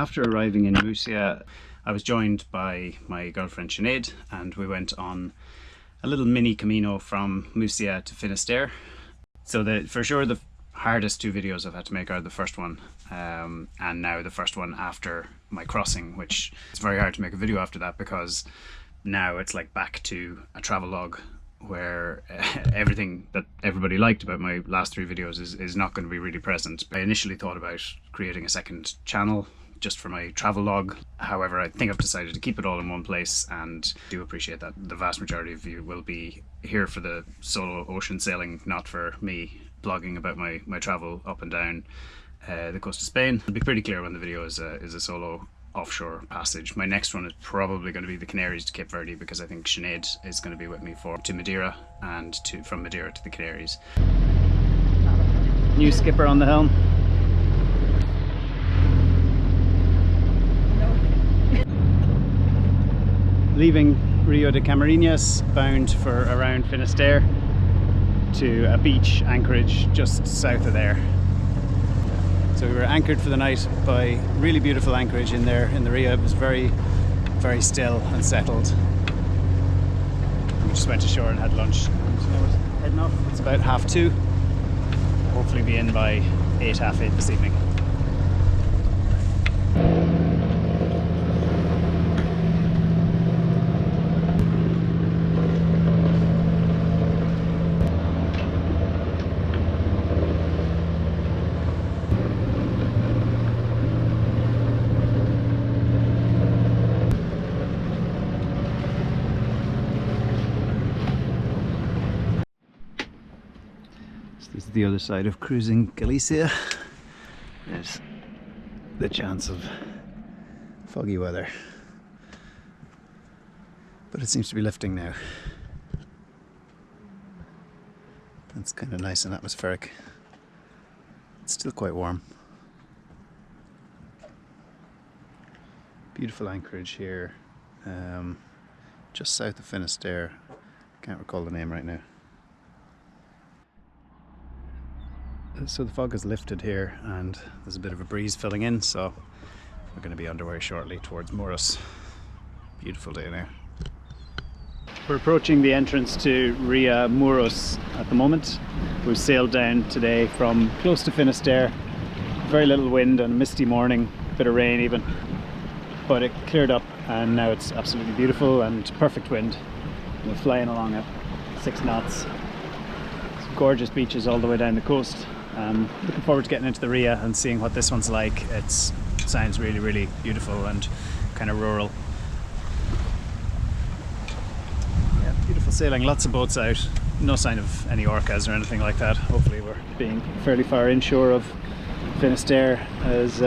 After arriving in Murcia, I was joined by my girlfriend Sinead, and we went on a little mini Camino from Murcia to Finisterre. So for sure the hardest two videos I've had to make are the first one and now the first one after my crossing, which it's very hard to make a video after that because now it's like back to a travelogue where everything that everybody liked about my last three videos is not going to be really present. I initially thought about creating a second channel just for my travelogue. However, I think I've decided to keep it all in one place, and do appreciate that the vast majority of you will be here for the solo ocean sailing, not for me blogging about my travel up and down the coast of Spain. It'll be pretty clear when the video is a solo offshore passage. My next one is probably going to be the Canaries to Cape Verde, because I think Sinead is going to be with me to Madeira and from Madeira to the Canaries. New skipper on the helm. Leaving Rio de Camariñas, bound for around Finisterre to a beach anchorage just south of there. So we were anchored for the night by really beautiful anchorage in there in the Rio. It was very, very still and settled. We just went ashore and had lunch. And heading off. It's about 2:30. Hopefully be in by 8, 8:30 this evening. This is the other side of cruising Galicia. There's the chance of foggy weather, but it seems to be lifting now. That's kind of nice and atmospheric. It's still quite warm. Beautiful anchorage here, just south of Finisterre. Can't recall the name right now. So the fog has lifted here and there's a bit of a breeze filling in, so we're going to be underway shortly towards Muros. Beautiful day now. We're approaching the entrance to Ria Muros at the moment. We've sailed down today from close to Finisterre. Very little wind and a misty morning, a bit of rain even, but it cleared up and now it's absolutely beautiful and perfect wind. We're flying along at 6 knots. Some gorgeous beaches all the way down the coast. Looking forward to getting into the Ria and seeing what this one's like. It sounds really, really beautiful and kind of rural. Yeah, beautiful sailing, lots of boats out. No sign of any orcas or anything like that. Hopefully we're being fairly far inshore of Finisterre as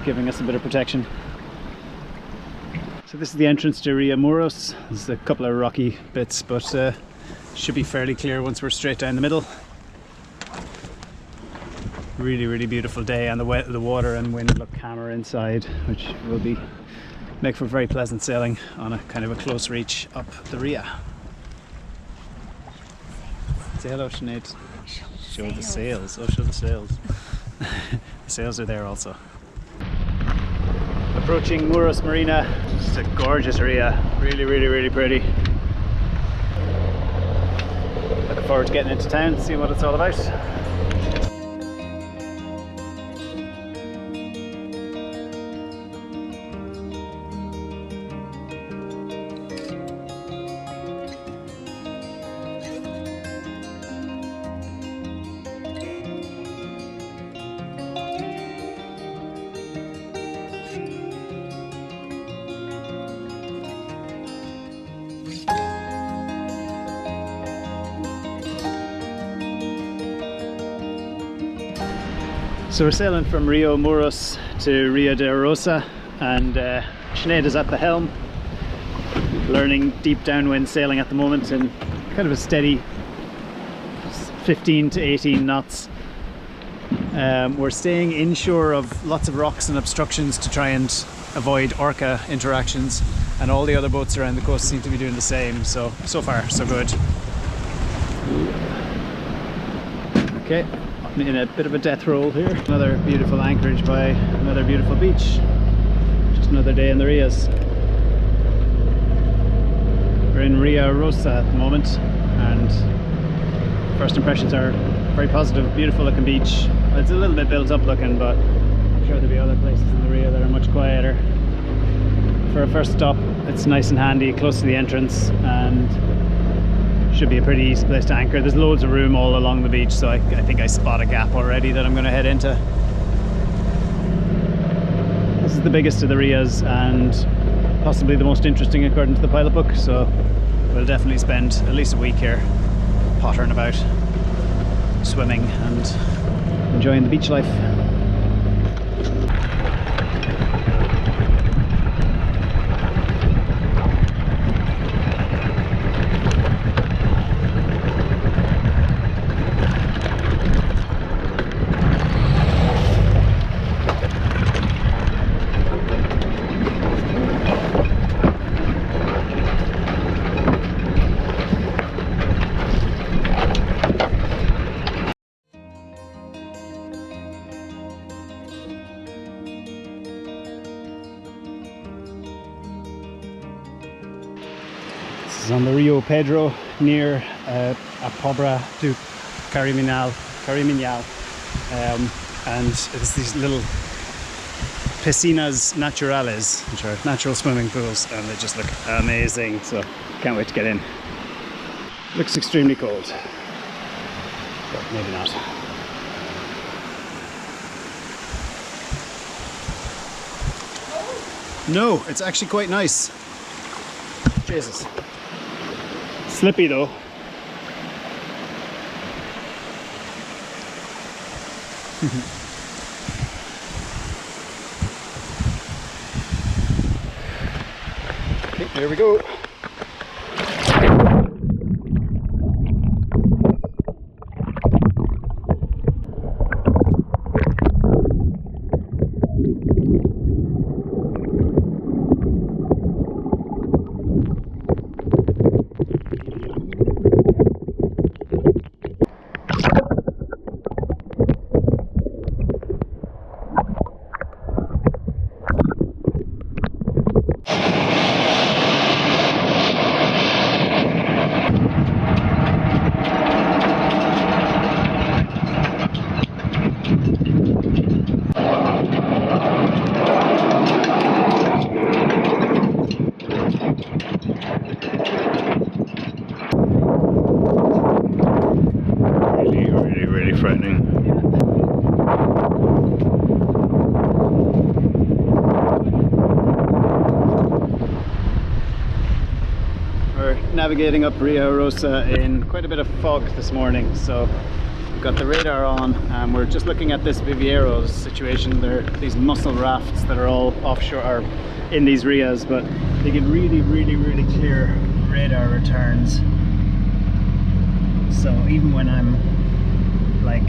giving us a bit of protection. So this is the entrance to Ria Muros. There's a couple of rocky bits, but should be fairly clear once we're straight down the middle. Really, really beautiful day, and the water and wind look calmer inside, which will make for very pleasant sailing on a kind of a close reach up the Ria. Say hello, Sinead. Show the sails. Oh, show the sails. The sails are there also. Approaching Muros Marina. It's a gorgeous Ria. Really, really, really pretty. Looking forward to getting into town, seeing what it's all about. So we're sailing from Rio Muros to Rio de Arousa, and Sinead is at the helm, learning deep downwind sailing at the moment in kind of a steady 15 to 18 knots. We're staying inshore of lots of rocks and obstructions to try and avoid orca interactions, and all the other boats around the coast seem to be doing the same, so far so good. Okay. In a bit of a death roll here. Another beautiful anchorage by another beautiful beach. another day in the Rias. We're in Arousa at the moment, and first impressions are very positive. Beautiful looking beach. It's a little bit built up looking, but I'm sure there'll be other places in the Ria that are much quieter. For a first stop, it's nice and handy, close to the entrance, and should be a pretty easy place to anchor. There's loads of room all along the beach, so I think I spot a gap already that I'm going to head into. This is the biggest of the Rias and possibly the most interesting according to the pilot book, so we'll definitely spend at least a week here pottering about, swimming and enjoying the beach life. On the Rio Pedro near A Pobra Do Caramiñal, and it's these little piscinas naturales, which are natural swimming pools, and they just look amazing, so can't wait to get in. Looks extremely cold, but maybe not. No, it's actually quite nice. Jesus. Slippy though. Okay, there we go. Really frightening. We're navigating up Arousa in quite a bit of fog this morning, so we've got the radar on and we're just looking at this Vivieros situation. There are these mussel rafts that are all offshore or in these Rias, but they get really clear radar returns. So even when I'm like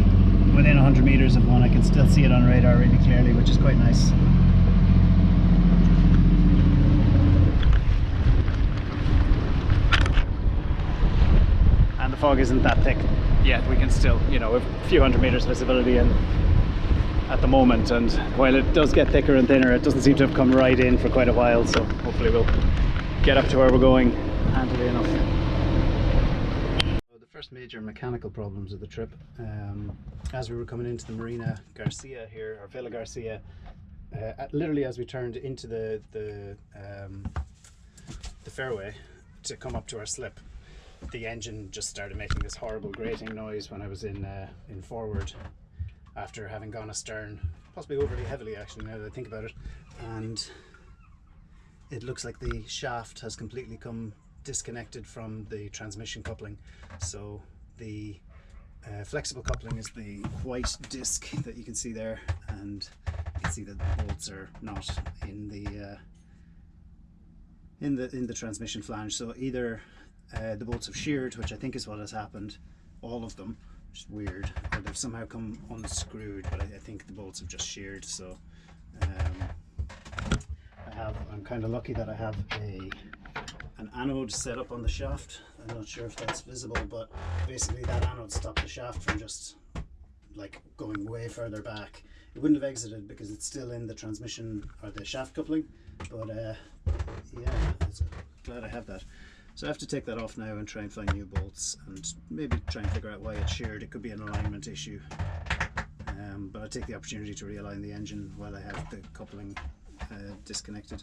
within 100 meters of one, I can still see it on radar really clearly, which is quite nice. And the fog isn't that thick yet. We can still, you know, a few hundred meters visibility in at the moment, and while it does get thicker and thinner, it doesn't seem to have come right in for quite a while, so hopefully we'll get up to where we're going handily enough. First major mechanical problems of the trip, as we were coming into the Marina Garcia here, or Villa Garcia, literally as we turned into the fairway to come up to our slip, the engine just started making this horrible grating noise when I was in forward, after having gone astern, possibly overly heavily actually now that I think about it, and it looks like the shaft has completely come disconnected from the transmission coupling. So the flexible coupling is the white disc that you can see there, and you can see that the bolts are not in the transmission flange. So either the bolts have sheared, which I think is what has happened, all of them, which is weird, or they've somehow come unscrewed, but I think the bolts have just sheared. So I'm kind of lucky that I have an anode set up on the shaft. I'm not sure if that's visible, but basically that anode stopped the shaft from just like going way further back. It wouldn't have exited because it's still in the transmission or the shaft coupling, but yeah, glad I have that. So I have to take that off now and try and find new bolts and maybe try and figure out why it's sheared. It could be an alignment issue, but I'll take the opportunity to realign the engine while I have the coupling disconnected.